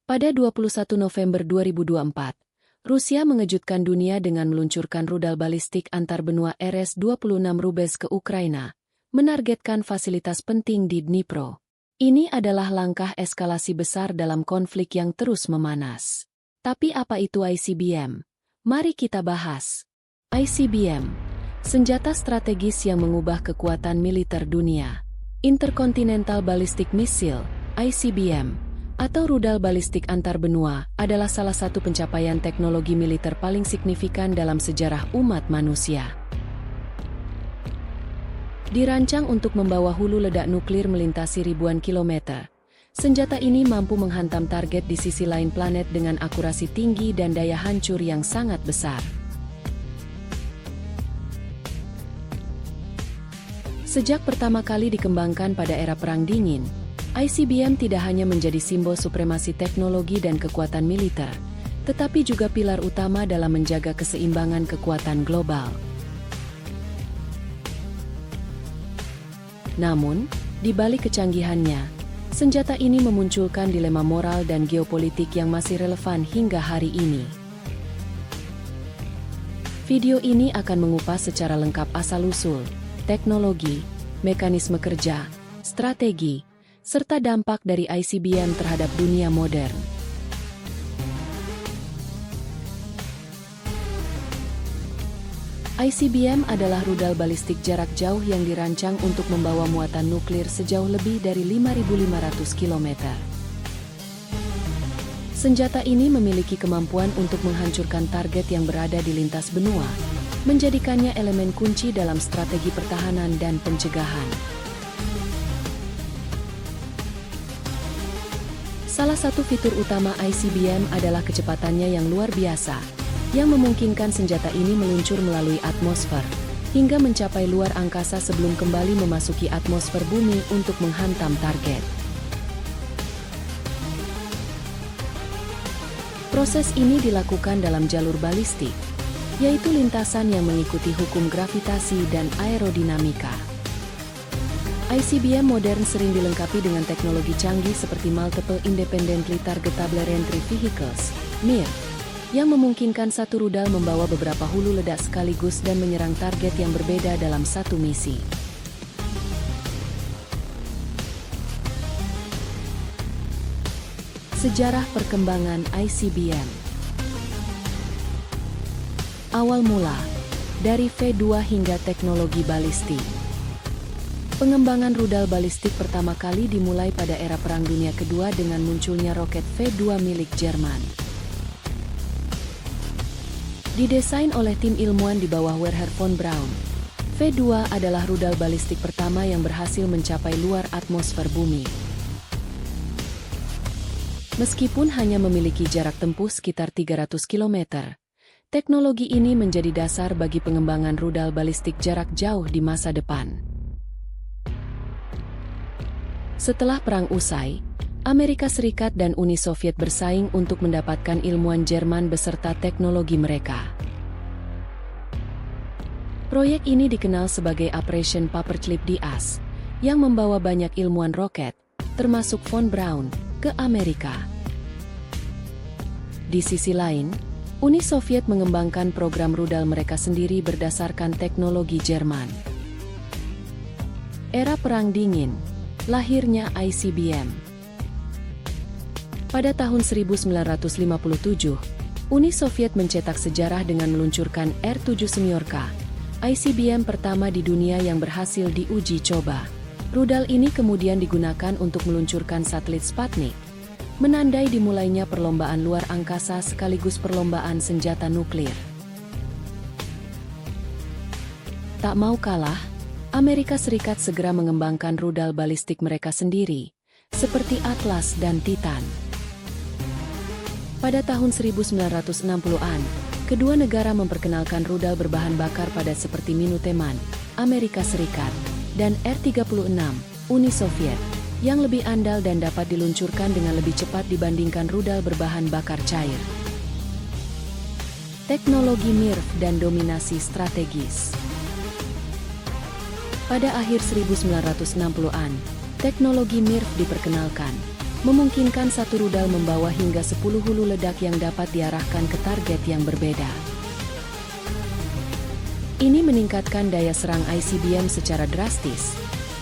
Pada 21 November 2024, Rusia mengejutkan dunia dengan meluncurkan rudal balistik antarbenua RS-26 Rubez ke Ukraina, menargetkan fasilitas penting di Dnipro. Ini adalah langkah eskalasi besar dalam konflik yang terus memanas. Tapi apa itu ICBM? Mari kita bahas. ICBM, senjata strategis yang mengubah kekuatan militer dunia. Intercontinental Ballistic Missile, ICBM, atau rudal balistik antarbenua, adalah salah satu pencapaian teknologi militer paling signifikan dalam sejarah umat manusia. Dirancang untuk membawa hulu ledak nuklir melintasi ribuan kilometer, senjata ini mampu menghantam target di sisi lain planet dengan akurasi tinggi dan daya hancur yang sangat besar. Sejak pertama kali dikembangkan pada era Perang Dingin, ICBM tidak hanya menjadi simbol supremasi teknologi dan kekuatan militer, tetapi juga pilar utama dalam menjaga keseimbangan kekuatan global. Namun, di balik kecanggihannya, senjata ini memunculkan dilema moral dan geopolitik yang masih relevan hingga hari ini. Video ini akan mengupas secara lengkap asal-usul, teknologi, mekanisme kerja, strategi, serta dampak dari ICBM terhadap dunia modern. ICBM adalah rudal balistik jarak jauh yang dirancang untuk membawa muatan nuklir sejauh lebih dari 5.500 km. Senjata ini memiliki kemampuan untuk menghancurkan target yang berada di lintas benua, menjadikannya elemen kunci dalam strategi pertahanan dan pencegahan. Salah satu fitur utama ICBM adalah kecepatannya yang luar biasa, yang memungkinkan senjata ini meluncur melalui atmosfer, hingga mencapai luar angkasa sebelum kembali memasuki atmosfer bumi untuk menghantam target. Proses ini dilakukan dalam jalur balistik, yaitu lintasan yang mengikuti hukum gravitasi dan aerodinamika. ICBM modern sering dilengkapi dengan teknologi canggih seperti Multiple Independently Targetable Reentry Vehicles, MIR, yang memungkinkan satu rudal membawa beberapa hulu ledak sekaligus dan menyerang target yang berbeda dalam satu misi. Sejarah perkembangan ICBM. Awal mula, dari V2 hingga teknologi balistik. Pengembangan rudal balistik pertama kali dimulai pada era Perang Dunia Kedua dengan munculnya roket V2 milik Jerman. Didesain oleh tim ilmuwan di bawah Wernher von Braun, V2 adalah rudal balistik pertama yang berhasil mencapai luar atmosfer bumi. Meskipun hanya memiliki jarak tempuh sekitar 300 km, teknologi ini menjadi dasar bagi pengembangan rudal balistik jarak jauh di masa depan. Setelah perang usai, Amerika Serikat dan Uni Soviet bersaing untuk mendapatkan ilmuwan Jerman beserta teknologi mereka. Proyek ini dikenal sebagai Operation Paperclip Diaz, yang membawa banyak ilmuwan roket, termasuk von Braun, ke Amerika. Di sisi lain, Uni Soviet mengembangkan program rudal mereka sendiri berdasarkan teknologi Jerman. Era Perang Dingin. Lahirnya ICBM. Pada tahun 1957, Uni Soviet mencetak sejarah dengan meluncurkan R-7 Semyorka, ICBM pertama di dunia yang berhasil diuji coba. Rudal ini kemudian digunakan untuk meluncurkan satelit Sputnik, menandai dimulainya perlombaan luar angkasa sekaligus perlombaan senjata nuklir. Tak mau kalah, Amerika Serikat segera mengembangkan rudal balistik mereka sendiri, seperti Atlas dan Titan. Pada tahun 1960-an, kedua negara memperkenalkan rudal berbahan bakar pada seperti Minuteman, Amerika Serikat, dan R-36, Uni Soviet, yang lebih andal dan dapat diluncurkan dengan lebih cepat dibandingkan rudal berbahan bakar cair. Teknologi MIRV dan dominasi strategis. Pada akhir 1960-an, teknologi MIRV diperkenalkan, memungkinkan satu rudal membawa hingga 10 hulu ledak yang dapat diarahkan ke target yang berbeda. Ini meningkatkan daya serang ICBM secara drastis,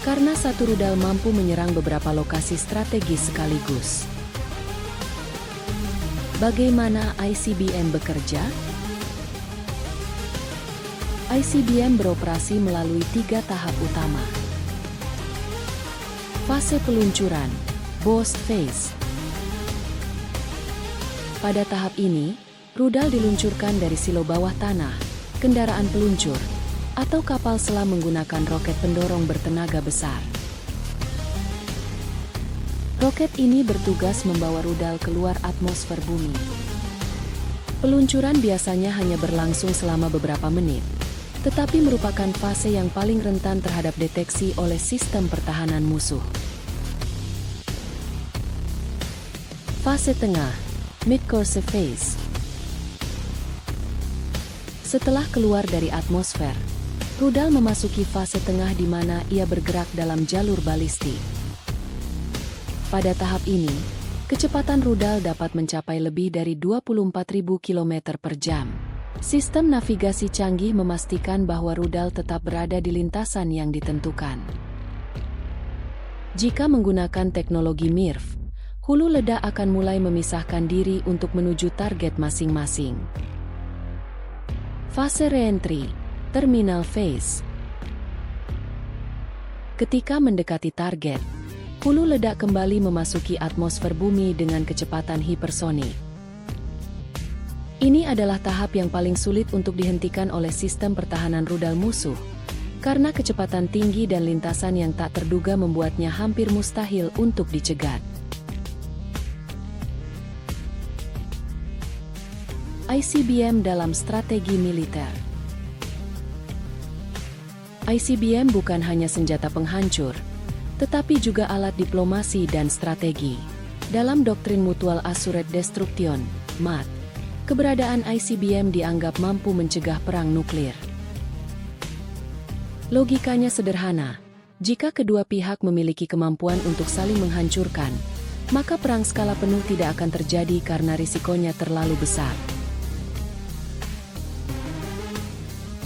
karena satu rudal mampu menyerang beberapa lokasi strategis sekaligus. Bagaimana ICBM bekerja? ICBM beroperasi melalui 3 tahap utama. Fase peluncuran, boost phase. Pada tahap ini, rudal diluncurkan dari silo bawah tanah, kendaraan peluncur, atau kapal selam menggunakan roket pendorong bertenaga besar. Roket ini bertugas membawa rudal keluar atmosfer bumi. Peluncuran biasanya hanya berlangsung selama beberapa menit, tetapi merupakan fase yang paling rentan terhadap deteksi oleh sistem pertahanan musuh. Fase tengah, mid-course phase. Setelah keluar dari atmosfer, rudal memasuki fase tengah di mana ia bergerak dalam jalur balistik. Pada tahap ini, kecepatan rudal dapat mencapai lebih dari 24.000 km per jam. Sistem navigasi canggih memastikan bahwa rudal tetap berada di lintasan yang ditentukan. Jika menggunakan teknologi MIRV, hulu ledak akan mulai memisahkan diri untuk menuju target masing-masing. Fase reentry, terminal phase. Ketika mendekati target, hulu ledak kembali memasuki atmosfer bumi dengan kecepatan hipersonik. Ini adalah tahap yang paling sulit untuk dihentikan oleh sistem pertahanan rudal musuh, karena kecepatan tinggi dan lintasan yang tak terduga membuatnya hampir mustahil untuk dicegat. ICBM dalam strategi militer. ICBM bukan hanya senjata penghancur, tetapi juga alat diplomasi dan strategi. Dalam doktrin Mutual Assured Destruction, MAD, keberadaan ICBM dianggap mampu mencegah perang nuklir. Logikanya sederhana, jika kedua pihak memiliki kemampuan untuk saling menghancurkan, maka perang skala penuh tidak akan terjadi karena risikonya terlalu besar.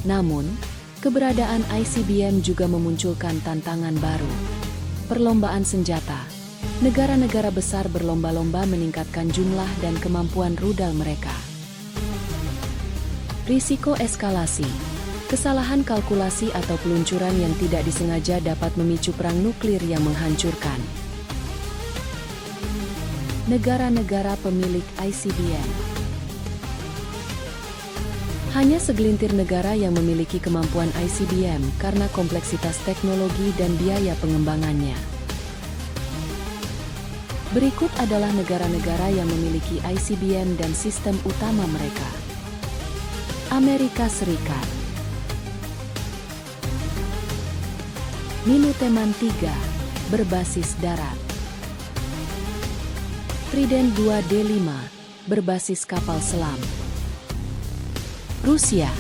Namun, keberadaan ICBM juga memunculkan tantangan baru. Perlombaan senjata. Negara-negara besar berlomba-lomba meningkatkan jumlah dan kemampuan rudal mereka. Risiko eskalasi. Kesalahan kalkulasi atau peluncuran yang tidak disengaja dapat memicu perang nuklir yang menghancurkan. Negara-negara pemilik ICBM. Hanya segelintir negara yang memiliki kemampuan ICBM karena kompleksitas teknologi dan biaya pengembangannya. Berikut adalah negara-negara yang memiliki ICBM dan sistem utama mereka. Amerika Serikat. Minuteman III, berbasis darat. Trident 2D5, berbasis kapal selam. Rusia.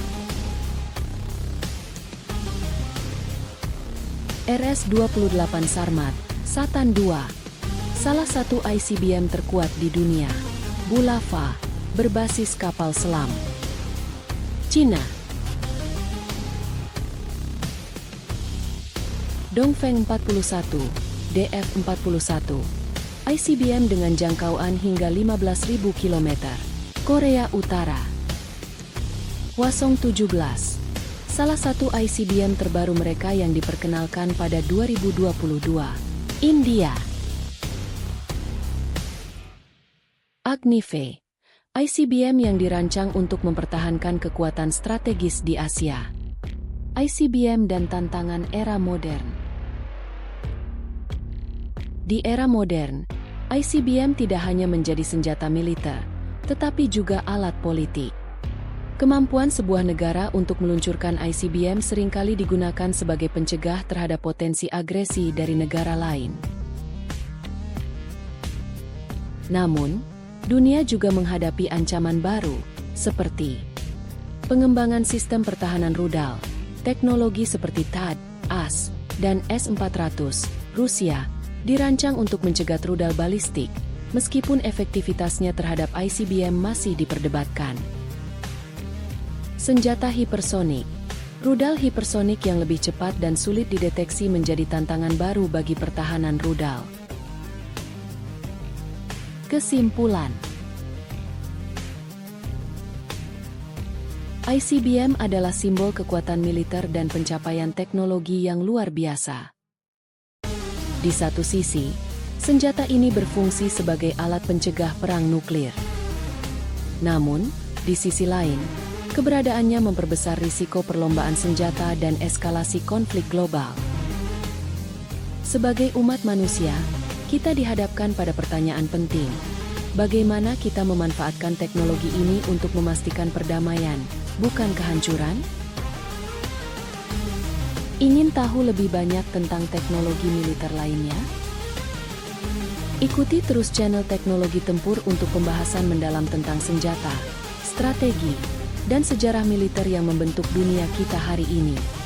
RS-28 Sarmat, Satan II, salah satu ICBM terkuat di dunia. Bulava, berbasis kapal selam. Cina. Dongfeng 41, DF-41, ICBM dengan jangkauan hingga 15.000 km. Korea Utara. Hwasong 17, salah satu ICBM terbaru mereka yang diperkenalkan pada 2022. India. Agni-V, ICBM yang dirancang untuk mempertahankan kekuatan strategis di Asia. ICBM dan tantangan era modern. Di era modern, ICBM tidak hanya menjadi senjata militer, tetapi juga alat politik. Kemampuan sebuah negara untuk meluncurkan ICBM seringkali digunakan sebagai pencegah terhadap potensi agresi dari negara lain. Namun, dunia juga menghadapi ancaman baru, seperti pengembangan sistem pertahanan rudal, teknologi seperti THAAD, AS, dan S-400, Rusia, Dirancang untuk mencegat rudal balistik, meskipun efektivitasnya terhadap ICBM masih diperdebatkan. Senjata hipersonik. Rudal hipersonik yang lebih cepat dan sulit dideteksi menjadi tantangan baru bagi pertahanan rudal. Kesimpulan. ICBM adalah simbol kekuatan militer dan pencapaian teknologi yang luar biasa. Di satu sisi, senjata ini berfungsi sebagai alat pencegah perang nuklir. Namun, di sisi lain, keberadaannya memperbesar risiko perlombaan senjata dan eskalasi konflik global. Sebagai umat manusia, kita dihadapkan pada pertanyaan penting. Bagaimana kita memanfaatkan teknologi ini untuk memastikan perdamaian, bukan kehancuran? Ingin tahu lebih banyak tentang teknologi militer lainnya? Ikuti terus channel Teknologi Tempur untuk pembahasan mendalam tentang senjata, strategi, dan sejarah militer yang membentuk dunia kita hari ini.